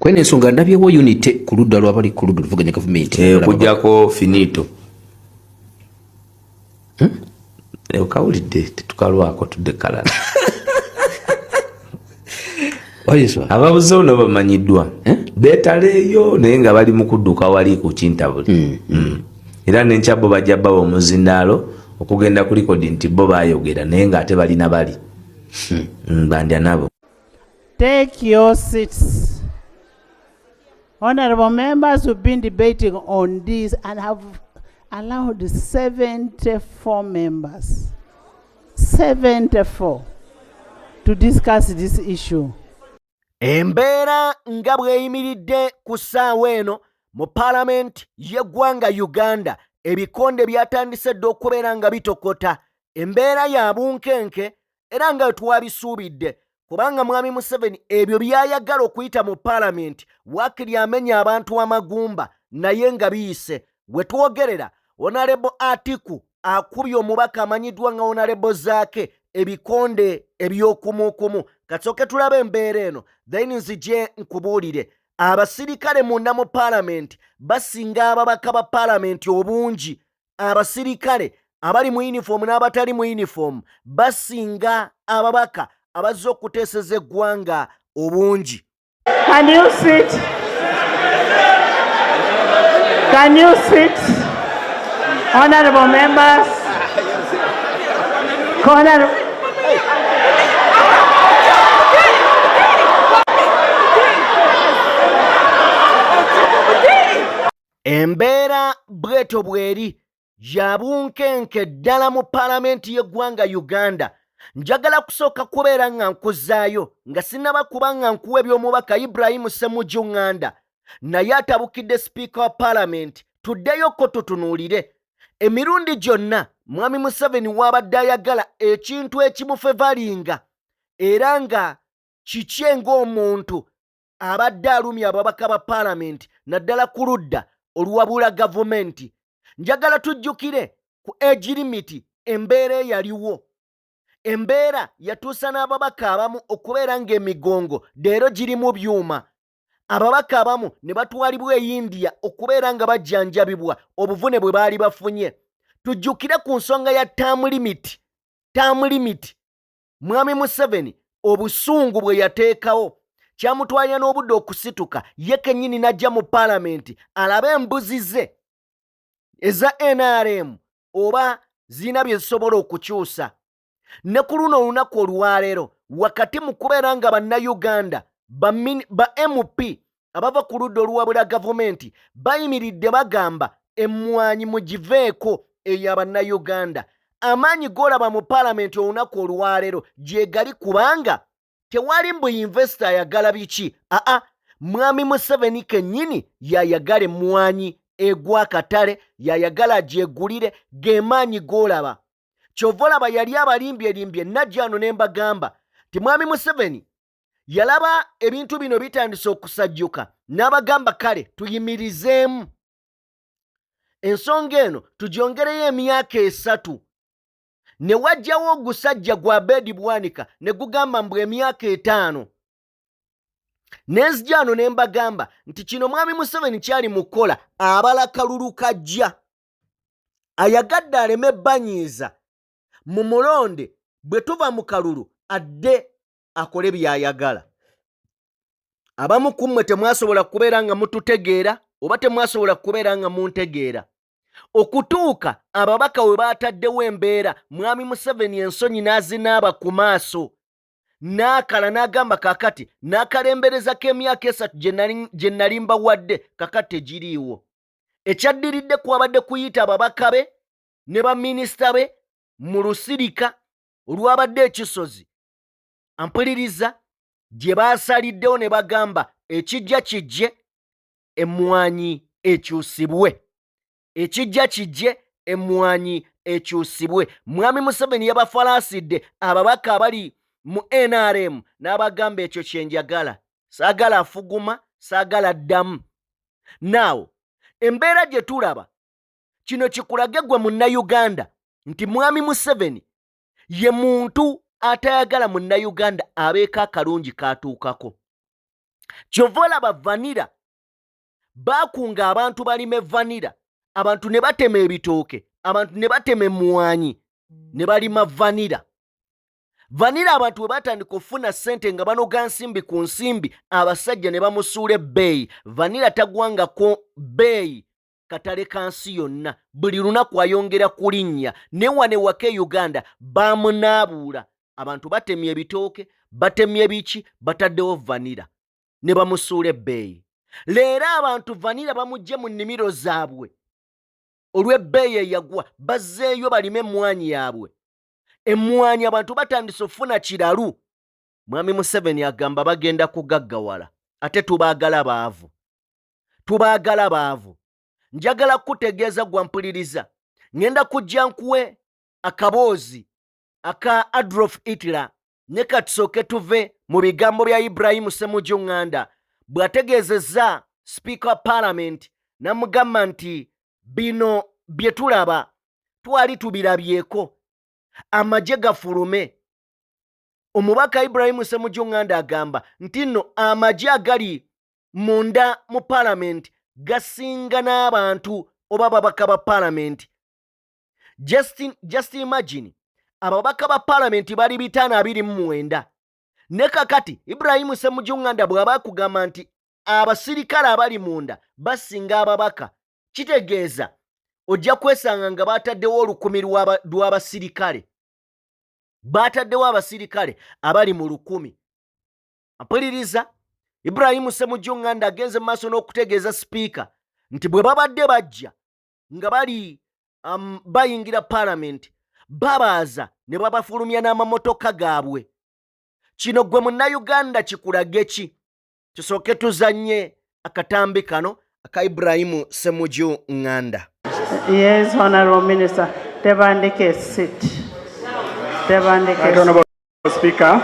Kwene ensonga ndabyewo unity ku ludda lwabali ku ludda oluvuganya gavumenti okujjako finito okawulidde tetukalwako tudde kalala ababuze ono bamanyiddwa beetaleeyo naye nga bali mu kudduka wali ku kintabuli era n'enkya bo bajja bawa omuzindaalo okugenda ku likodi nti bo baayogera naye ng'ate balina bali bandya nabo. Take your seats. Honorable members, we've been debating on this and have allowed 74 members, 74, to discuss this issue. Embeera nga bweyimiridde ku ssaawa eno mu Parliament y'eggwanga Uganda, ebikonde byatandise dda okubeera nga bitokota. Embeera ya bunkenke era nga twabisuubidde, kubanga mwami Museveni ebyo byayagala okuyita mu Parliament waakiri amenya abantu amagumba naye nga biyise. We twogerera Honorable Atiku akubye omubaka amanyiddwa nga Hon.Zzake ebikonde eby'okumukumu. Kasooke tulabe embeera eno, then nzije nkubuulire. Abasirikale munda mu Parliament basinga ababaka ba Parliament obungi. Abasirikale abali mu uniform n'abatali mu uniform basinga ababaka abazze okuteeseza eggwanga obungi. Can you sit? Can you sit? Honorable members. Embeera bweto bweri ya bunkenke ddala mu Parliament y'eggwanga Uganda. Njagala kusooka kubeera nga nkuzaayo nga sinnaba kuba nga nkuwa eby'omubaka Ibrahim Ssemujju Nganda naye atabukidde Speaker wa Parliament. Tuddeyoko tutunuulire. Emirundi gyonna mwami Museveni w'abadde ayagala ekintu ekimufevalinga era nga kikye ng'omuntu abadde alumya ababaka ba Parliament naddala ku ludda oluwabula gavumenti. Njagala tujjukire ku age limit embeera eyaliwo. Embeera yatuusa n'ababaka abamu okubeera ng'emigongo leero giri mu byuma. Ababaka abamu ne batwalibwa e India okubeera nga bajjanjabibwa obuvune bwe baali bafunye. Tujjukire ku nsonga ya term limit. Mwami Museveni obusungu bwe yateekawo kyamutwalira n'obudde okusituka ye kennyini n'ajja mu Parliament alabe embuzi ze eza NRM oba zina bye zisobola okukyusa. Ne ku luno olunaku olwaleero wakati mu kubeera nga bannayuganda ba MP abava ku ludda oluwabula gavumenti bayimiridde bagamba emmwanyi mugiveeko ey'abannayuganda. Amaanyi g'olaba mu Parliament olunaku olwaleero gye gali kubanga tewali mbu investor ayagala biki. Mwami Museveni kennyini yayagala emmwanyi egw'akatale, yayagala gyegulire, ge maanyi g'olaba. Kyova olaba yali abalimbye najjano ne mbagamba ti mwami Museveni yalaba ebintu bino bitandise okusajjuka n'abagamba kale tuyimirizeemu ensonga eno tugyongereyo emyaka 3. Ne wajjawo ogusajja gwa Bedi Bwanika ne gugamba mbu emyaka 5. Nenzijano ne mbagamba nti kino mwami Museveni kyali mukola abala kalulu kajja ayagadde aleme ebbanyiiza mu mulonde bwe tuva mu kalulu adde akole byayagala. Abamu kummwe temwasobola kubeera nga mututegeera oba temwasobola kubeera nga muntegeera. Okutuuka ababaka we baataddewo embeera mwami Museveni ensonyi n'azinaaba ku maaso n'akala n'agamba kakati n'akalembereza k'emyaka 3 gye nali mbawadde kakati tegiriiwo. Ekyaddiridde kwabadde kuyita ababaka be ne baminisita be mu lusirika olwabadde ekisozi. Ampuliriza gye baasaliddewo ne bagamba ekijja kijje emmwanyi ekyusibwe. Ekijja kijje emmwanyi ekyusibwe. Mwami Museveni yabafalaasidde ababaka abali mu NRM n'abagamba ekyo kyenjagala. Saagala afuguma, saagala ddamu. Naawo embeera gye tulaba kino kikulage gwe munnayuganda nti mwami Museveni ye muntu atayagala munnayuganda abeeko akalungi katuukako. kyova olaba vanira baakunga abantu balime vanira, abantu ne batema ebitooke, abantu ne batema emmwanyi ne balima vanira. Vanira abantu bwe batandika okufuna ssente nga banoga nsimbi ku nsimbi, abasajja ne bamusuula ebbeeyi. Vanira tagwangako bbeeyi katale ka nsi yonna, buli lunaku ayongera kulinnya. Ne wano ewaka e Uganda baamunaabuula, abantu batemye ebitooke, batemye biki, bataddewo vanira ne bamusuula ebbeeyi. Leero abantu vanira bamugye mu nnimiro zaabwe olw'ebbeeyi eyagwa, bazzeeyo balime emmwanyi yaabwe. Emmwanyi abantu batandise okufuna kiralu. Mwami Museveni agamba bagenda kugaggawala, ate tubaagala baavu, tubaagala baavu. Njagala kutegeeza gwampuliriza, ngenda kujja nkuwe akaboozi aka Adolf Hitler ne katusooke tuve mu bigambo bya Ibrahim Ssemujju Nganda bw'ategeezezza Speaker wa Parliament n'amugamba nti bino bye tulaba twali tubirabyeko, amagye gafulume. Omubaka Ibrahim Ssemujju Nganda agamba nti nno amagye agali munda mu Parliament gasinga n'abantu oba babaka ba Parliament. Just imagine, ababaka ba Parliament bali 529. Ne kakati Ibrahim Ssemujju Nganda bw'aba kugamba nti abasirikale abali munda basinga ababaka, kitegeeza ojja kwesanga nga bataddewo olukumi lw'abasirikale. Bataddewo abasirikale abali mu 1,000. Mpuliriza, Ibrahim Ssemujju Nganda agenze mu maaso n'okutegeeza sipiika nti bwe babadde bajja nga bali bayingira Parliament, babaaza ne babafulumya n'amamotoka gaabwe. Kino gwe munnayuganda kikulage ki? Tusooke tuzanye akatambi kano aka Ibrahim Ssemujju Nganda. Yes, Honorable Minister. Tebandike sit. Tebandike. Right, Honorable Speaker.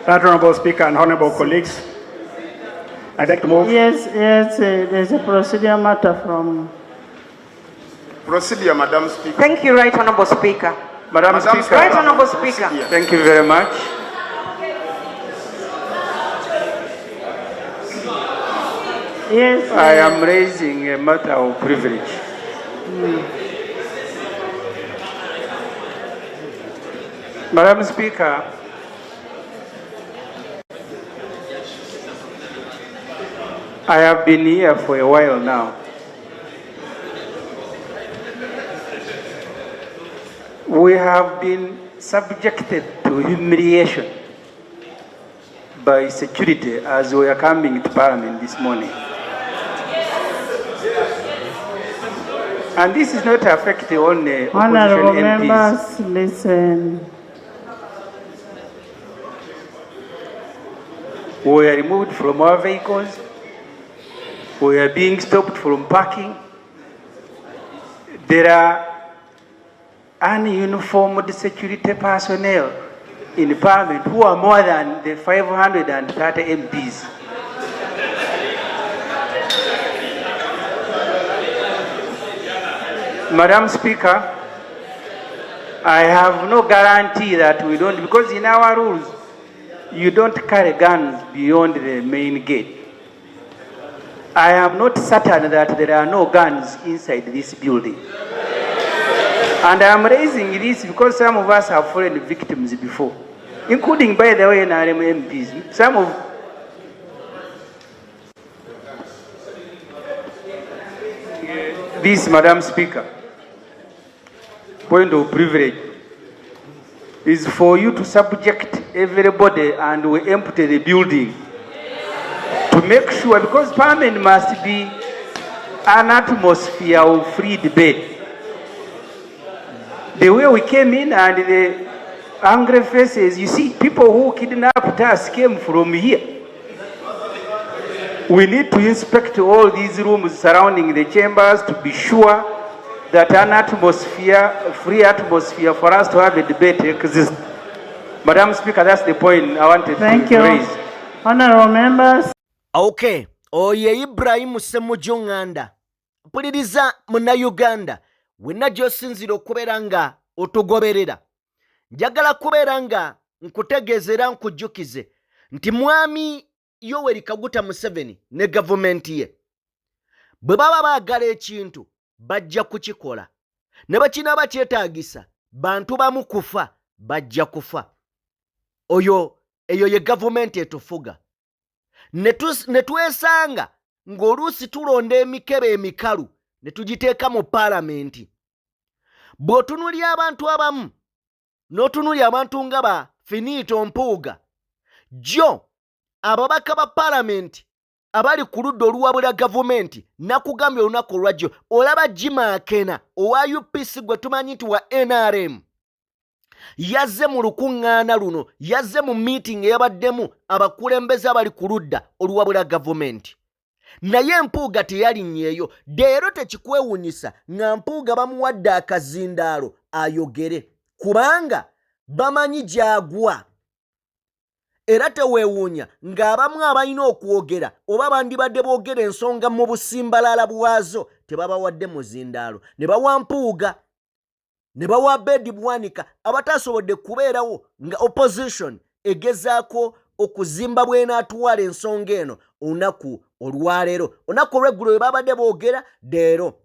Right, Honorable Speaker and Honorable colleagues. I'd like to move. Yes, there's a procedural matter from... Procedure, Madam Speaker. Thank you, Right Honorable Speaker. Madam Speaker. Right Honorable Speaker. Thank you very much. Yes. I am raising a matter of privilege. Madam Speaker, I have been here for a while now. We have been subjected to humiliation by security as we are coming to Parliament this morning. And this is not affecting only Honorable opposition MPs. members, listen. We were removed from our vehicles. We are being stopped from parking. There are ununiformed security personnel in Parliament who are more than the 530 MPs. Madam Speaker, I have no guarantee that we don't, because in our rules, you don't carry guns beyond the main gate. I am not certain that there are no guns inside this building. And I am raising this because some of us have fallen victims before, including, by the way, NRM MPs. Some of this, Madam Speaker, point of privilege is for you to subject everybody and we empty the building to make sure, because Parliament must be an atmosphere of free debate. The way we came in and the angry faces, you see, people who kidnapped us came from here. We need to inspect all these rooms surrounding the chambers to be sure that an atmosphere, free atmosphere for us to have a debate exists. Madam Speaker, that's the point I wanted to raise. Honorable members. Okay, oye Ibrahim Ssemujju Nganda. Mpuliriza munnayuganda, wenna gy'osinzira okubeera nga otugoberera. Njagala kubeera nga nkutegeeza era nkujjukize nti mwami Yoweri Kaguta Museveni ne gavumenti ye bwe baba baagala ekintu bajja kukikola ne bakina bakyetaagisa bantu bamu kufa bajja kufa. Eyo ye gavumenti etufuga ne twesanga ng'oluusi tulonda emikebe emikalu ne tugiteeka mu paalamenti. Bw'otunulya abantu abamu n'otunulya abantu nga ba Finito Mpuuga, jjo ababaka ba paalamenti abali ku ludda oluwabula gavumenti nakugambye olunaku olwajjo olaba Jimakena owa UPC gwe tumanyi nti wa NRM yazze mu lukuŋŋaana luno, yazze mu meeting eyabaddemu abakulembeze abali ku ludda oluwabula gavumenti. Naye Mpuuga teyalinnyeeyo. Leero tekikwewuunyisa nga Mpuuga bamuwadde akazindaalo ayogere kubanga bamanyi gy'agwa. Era teweewuunya ng'abamu abalina okwogera oba bandibadde boogera ensonga mu busimbalala bwazo tebabawadde muzindaalo. Ne bawa Mpuuga, ne bawa Bedi Bwanika abatasobodde kubeerawo nga opposition egezaako okuzimba bw'enaatwala ensonga eno olunaku olwaleero. Olunaku olw'eggulo bwe babadde boogera leero.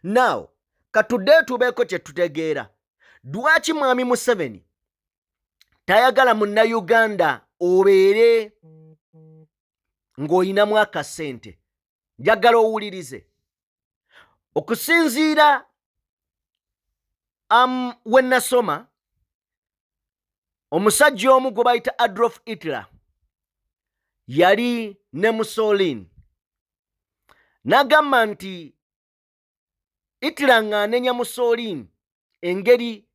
Now, katuddeyo tubeeko kye tutegeera. Lwaki Mwami Museveni tayagala munnayuganda obeere ng'oyinamu akasente? Njagala owulirize. Okusinziira we nasoma, omusajja omu gwe bayita Adolf Hitler yali ne Mussolini. N'agamba nti Hitler ng'anenya Mussolini engeri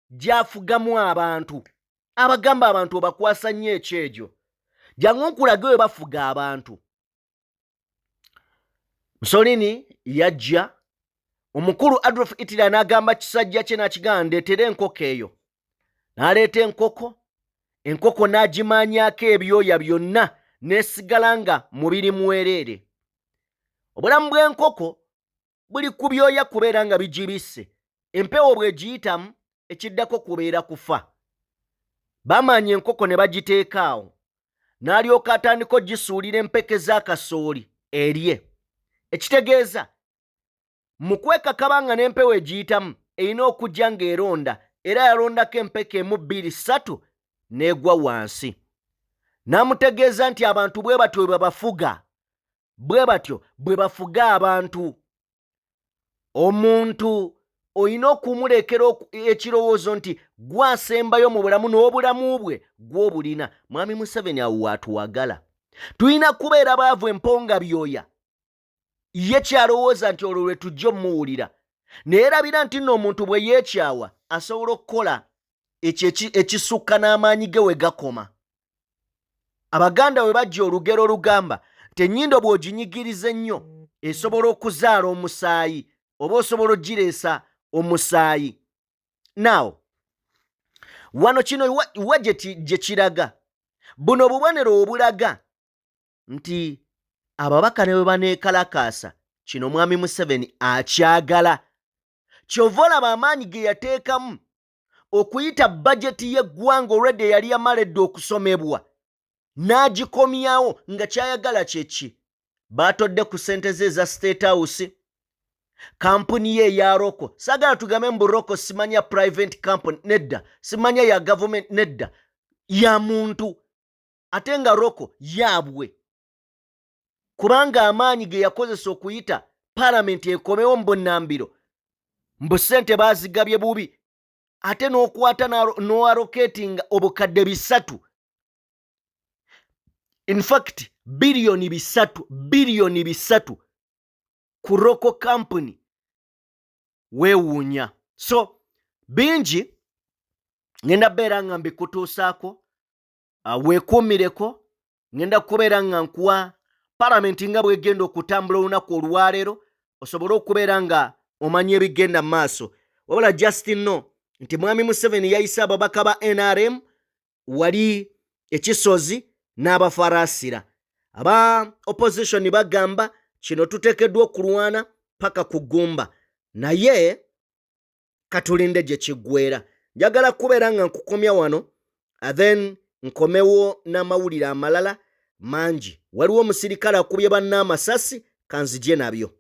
gy'afugamu abantu. Abagamba abantu obakwasa nnyo ekyejo. Jangu nkulage we bafuga abantu. Mussolini yajja, omukulu Adolf Hitler n'agamba kisajja kye n'akigamba ndeetere enkoko eyo. N'aleeta enkoko n'agimaanyaako ebyoya byonna n'esigala nga mubiri mwereere. Obulamu bw'enkoko buli ku byoya kubeera nga bigibisse. Empewo bw'egiyitamu ekiddako kubeera kufa. Bamaanya enkoko ne bagiteeka awo. N'alyoka atandika ogisuulira empeke z'akasooli erye. Ekitegeeza mu kwekakaba nga n'empewo egiyitamu erina okujja ng'eronda, era yalondako empeke emu bbiri ssatu n'egwa wansi. N'amutegeeza nti abantu bwe batyo bwe bafuga, bwe batyo bwe bafuga abantu. Omuntu oyina okumulekera ekirowoozo nti gwasembayo mu bulamu n'obulamu bwe gw'obulina. Mwami Museveni awo waatuwagala. Tulina kubeera baavu emponga byoya. Ye kyalowooza nti olwo lwe tujja omuwulira. Naye erabira nti nno omuntu bwe yeekyawa asobola okukola ekyo ekisukka n'amaanyi ge we gakoma. Abaganda we bajja olugero olugamba nti ennyindo bw'oginyigiriza ennyo esobola okuzaala omusaayi oba osobola ogireesa omusaayi. Now, wano kino wa gye kiraga. Buno bubonero obulaga nti ababaka ne bwe baneekalakaasa kino Mwami Museveni akyagala. Kyova olaba amaanyi ge yateekamu okuyita bajeti y'eggwanga olwedde yali yamaledde okusomebwa n'agikomyawo nga kyayagala kyeki. Baatodde ku ssente ze eza State House, kampuni ye eya Roko. Saagala tugambe mbu Roko simanya private company, nedda. Simanya ya government, nedda. Ya muntu. Ate nga Roko yaabwe. Kubanga amaanyi ge yakozesa okuyita Parliament ekomewo mbonnambiro, mbu ssente baazigabye bubi, ate n'okwata n'aroketinga obukadde 3. In fact, biliyoni 3 ku Roko company. Weewuunya. So, bingi ngenda beera nga mbikutuusaako, weekuumireko. Ngenda kubeera nga nkuwa Parliament nga bwegenda okutambula olunaku olwaleero, osobole okubeera nga omanya ebigenda mu maaso. Wabula just no nti Mwami Museveni yayise ababaka ba NRM wali ekisozi n'abafaraasira. Aba opposition bagamba kino tuteekeddwa okulwana paka kugumba. Naye katulinde gye kiggweera. Njagala kubeera nga nkukomya wano, then nkomewo n'amawulire amalala mangi. Waliwo omusirikale akubye banne amasasi kanzije nabyo.